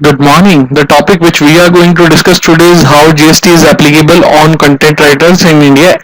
Good morning. The topic which we are going to discuss today is how GST is applicable on content writers in India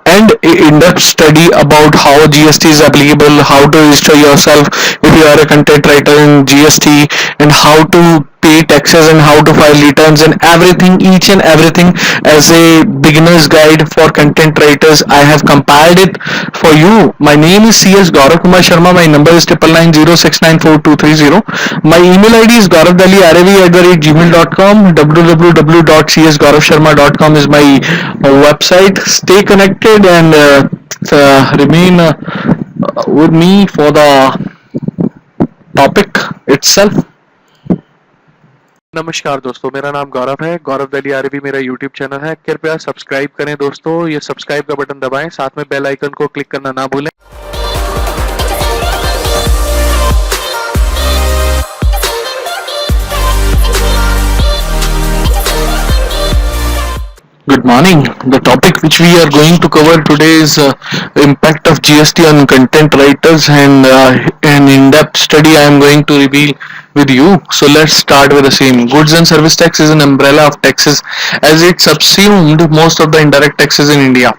and a in-depth study about how GST is applicable, how to register yourself if you are a content writer in GST, and how to pay taxes and how to file returns and everything, each and everything as a beginner's guide for content writers. I have compiled it for you. My name is CS Gaurav Kumar Sharma. My number is 9990694230. My email ID is gauravdalirav@gmail.com. www.csgauravsharma.com is my website. Stay connected and remain with me for the topic itself. नमस्कार दोस्तों, मेरा नाम गौरव है। गौरव दली RB मेरा YouTube channel है। कृपया subscribe करें दोस्तों। ये सब्सक्राइब का बटन दबाएं, साथ में बेल आइकन को क्लिक करना ना भूलें। Good morning. The topic which we are going to cover today is impact of GST on content writers and an in-depth study I am going to reveal with you. So let's start with the same. Goods and service tax is an umbrella of taxes as it subsumed most of the indirect taxes in India.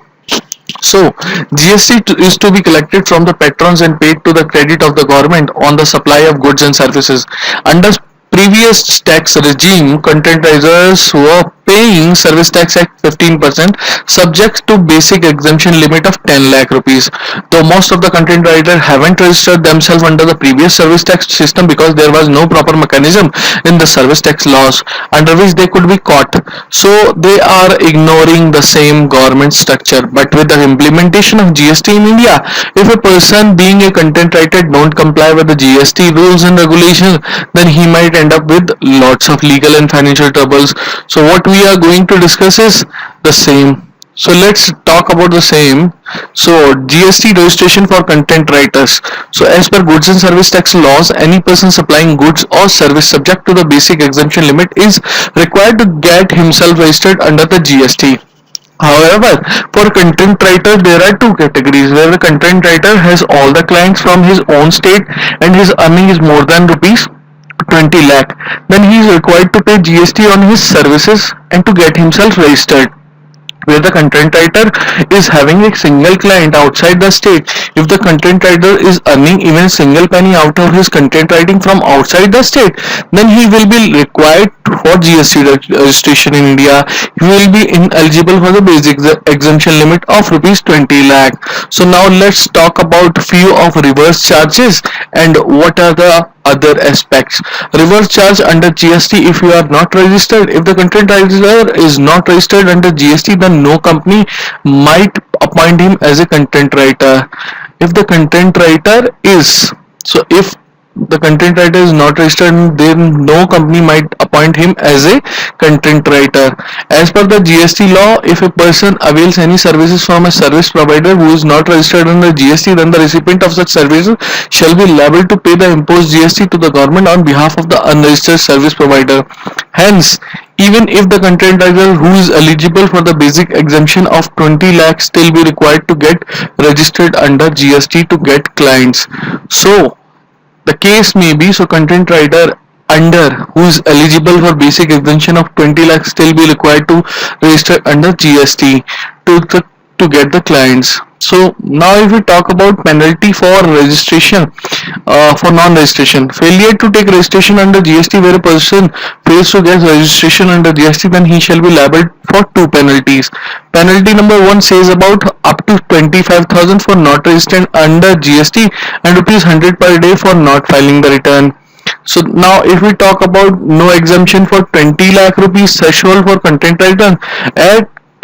So, GST is to be collected from the patrons and paid to the credit of the government on the supply of goods and services. Under previous tax regime, content writers were paying service tax at 15% subject to basic exemption limit of 10 lakh rupees. Though most of the content writers haven't registered themselves under the previous service tax system because there was no proper mechanism in the service tax laws under which they could be caught. So they are ignoring the same government structure. But with the implementation of GST in India, if a person being a content writer don't comply with the GST rules and regulations, then he might end up with lots of legal and financial troubles. So what we are going to discuss is the same. So let's talk about the same. So GST registration for content writers. So as per goods and service tax laws, any person supplying goods or service subject to the basic exemption limit is required to get himself registered under the GST. However, for content writer, there are two categories where the content writer has all the clients from his own state and his earning is more than rupees 20 lakh. Then he is required to pay GST on his services and to get himself registered. Where the content writer is having a single client outside the state, if the content writer is earning even a single penny out of his content writing from outside the state, then he will be required for GST registration in India. He will be ineligible for the basic exemption limit of rupees 20 lakh. So now let's talk about few of reverse charges and what are the other aspects. Reverse charge under GST if you are not registered. If the content writer is not registered under GST, then no company might appoint him as a content writer. If the content writer is, so if the content writer is not registered, then no company might appoint him as a content writer. As per the GST law, if a person avails any services from a service provider who is not registered under GST, then the recipient of such services shall be liable to pay the imposed GST to the government on behalf of the unregistered service provider. Hence, even if the content writer who is eligible for the basic exemption of 20 lakhs still be required to get registered under GST to get clients. So the case may be, so content writer under who is eligible for basic exemption of 20 lakhs still be required to register under GST to get the clients. So now if we talk about penalty for registration, for non-registration, failure to take registration under GST where a person fails to get registration under GST, then he shall be liable for two penalties. Penalty number one says about up to 25,000 for not registering under GST and rupees 100 per day for not filing the return. So now if we talk about no exemption for 20 lakh rupees threshold for content writer,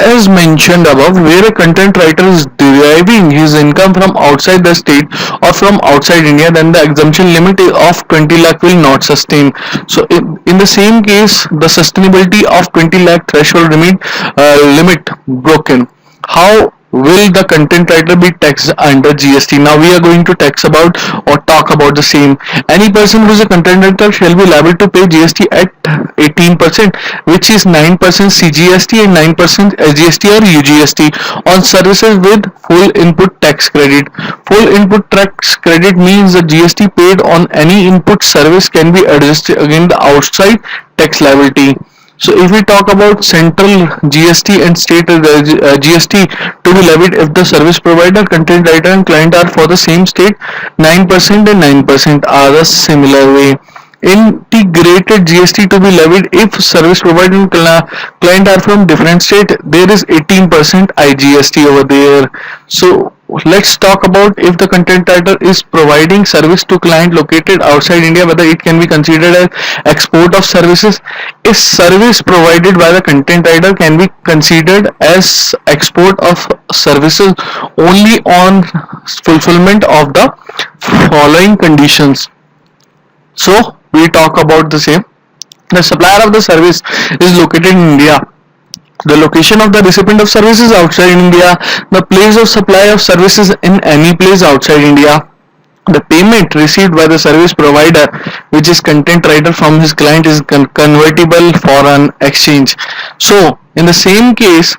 as mentioned above, where a content writer is deriving his income from outside the state or from outside India, then the exemption limit of 20 lakh will not sustain. So in the same case, the sustainability of 20 lakh threshold limit broken. How will the content writer be taxed under GST? Now we are going to talk about the same. Any person who is a content writer shall be liable to pay GST at 18%, which is 9% CGST and 9% SGST or UGST on services with full input tax credit. Full input tax credit means the GST paid on any input service can be adjusted against the outside tax liability. So if we talk about central GST and state GST to be levied if the service provider, content writer and client are for the same state, 9% and 9% are the similar way. Integrated GST to be levied if service provider and client are from different state, there is 18% IGST over there. So let's talk about if the content writer is providing service to client located outside India, whether it can be considered as export of services. If service provided by the content writer can be considered as export of services only on fulfillment of the following conditions. So we talk about the same. The supplier of the service is located in India. The location of the recipient of services outside India. The place of supply of services in any place outside India. The payment received by the service provider, which is content writer, from his client is convertible foreign exchange. So in the same case,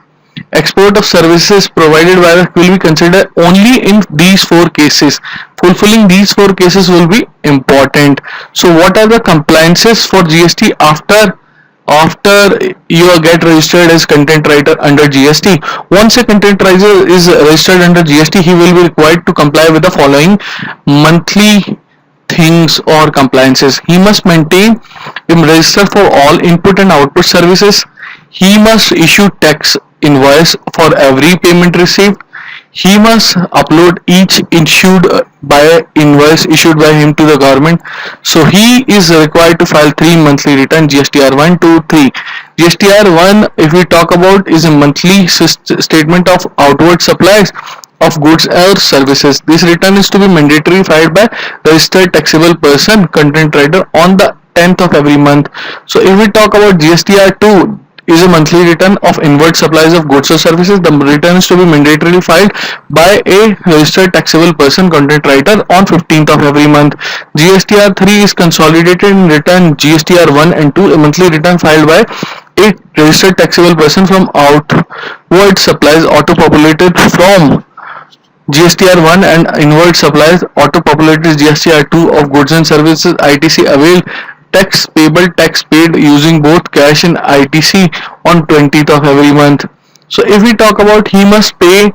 export of services provided by the will be considered only in these four cases. Fulfilling these four cases will be important. So what are the compliances for GST after you get registered as content writer under GST? Once a content writer is registered under GST, he will be required to comply with the following monthly things or compliances. He must maintain and register for all input and output services. He must issue tax invoice for every payment received. He must upload each issued by invoice issued by him to the government. So he is required to file 3 monthly return, GSTR 1, 2, 3. GSTR 1, if we talk about, is a monthly statement of outward supplies of goods or services. This return is to be mandatory filed by registered taxable person, content writer, on the 10th of every month. So if we talk about GSTR 2, is a monthly return of inward supplies of goods or services. The return is to be mandatorily filed by a registered taxable person, content writer, on 15th of every month. GSTR 3 is consolidated in return GSTR 1 and 2, a monthly return filed by a registered taxable person from outward supplies auto-populated from GSTR 1 and inward supplies auto-populated GSTR 2 of goods and services ITC avail tax payable tax paid using both cash and ITC on 20th of every month. So if we talk about, he must pay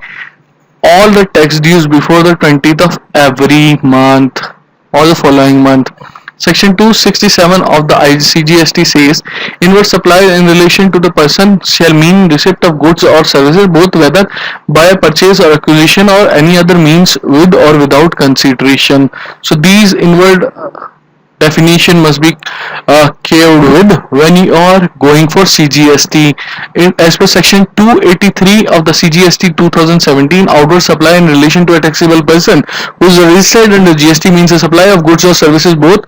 all the tax dues before the 20th of every month or the following month. Section 267 of the ICGST says inward supply in relation to the person shall mean receipt of goods or services both whether by a purchase or acquisition or any other means with or without consideration. So these inward definition must be cared with when you are going for CGST. As per section 283 of the CGST 2017, outward supply in relation to a taxable person who is registered under GST means a supply of goods or services both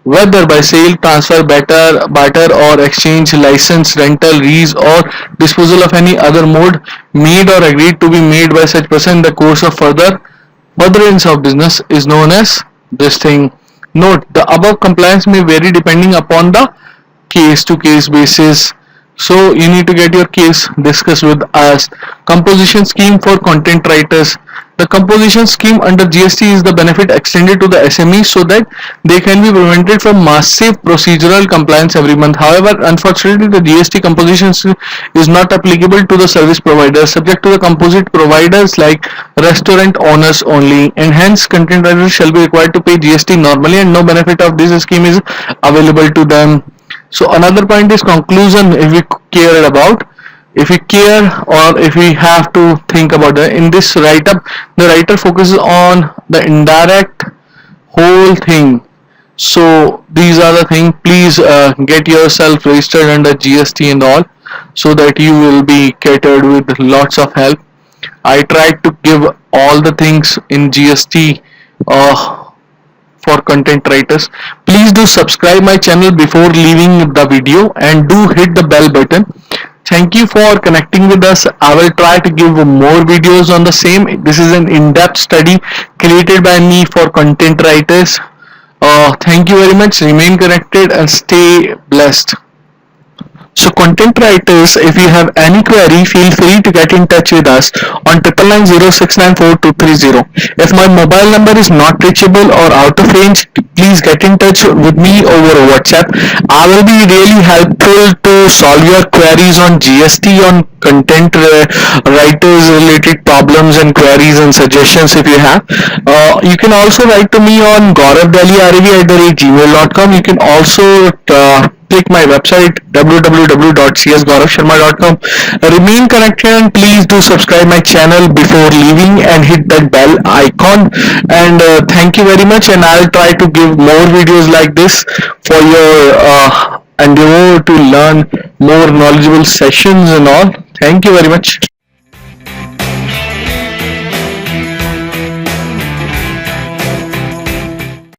whether by sale, transfer, barter or exchange, license, rental, lease or disposal of any other mode made or agreed to be made by such person in the course of furtherance of business is known as this thing. Note, the above compliance may vary depending upon the case to case basis. So you need to get your case discussed with us. Composition scheme for content writers. The composition scheme under GST is the benefit extended to the SMEs so that they can be prevented from massive procedural compliance every month. However, unfortunately, the GST composition is not applicable to the service providers, subject to the composite providers like restaurant owners only, and hence content writers shall be required to pay GST normally and no benefit of this scheme is available to them. So another point is conclusion. If we care about, if we care or if we have to think about that, in this write-up the writer focuses on the indirect whole thing. So these are the things. Please get yourself registered under GST and all so that you will be catered with lots of help. I tried to give all the things in GST for content writers. Please do subscribe my channel before leaving the video and do hit the bell button. Thank you for connecting with us. I will try to give more videos on the same. This is an in-depth study created by me for content writers. Thank you very much. Remain connected and stay blessed. So content writers, if you have any query, feel free to get in touch with us on 9990694230. If my mobile number is not reachable or out of range, please get in touch with me over WhatsApp. I will be really helpful to solve your queries on GST, on content writers related problems and queries and suggestions if you have. You can also write to me on gauravdeliarv@gmail.com. You can also click my website www.csgauravsharma.com. Remain connected and please do subscribe my channel before leaving and hit that bell icon. And thank you very much. And I'll try to give more videos like this for your endeavor to learn more knowledgeable sessions and all. Thank you very much.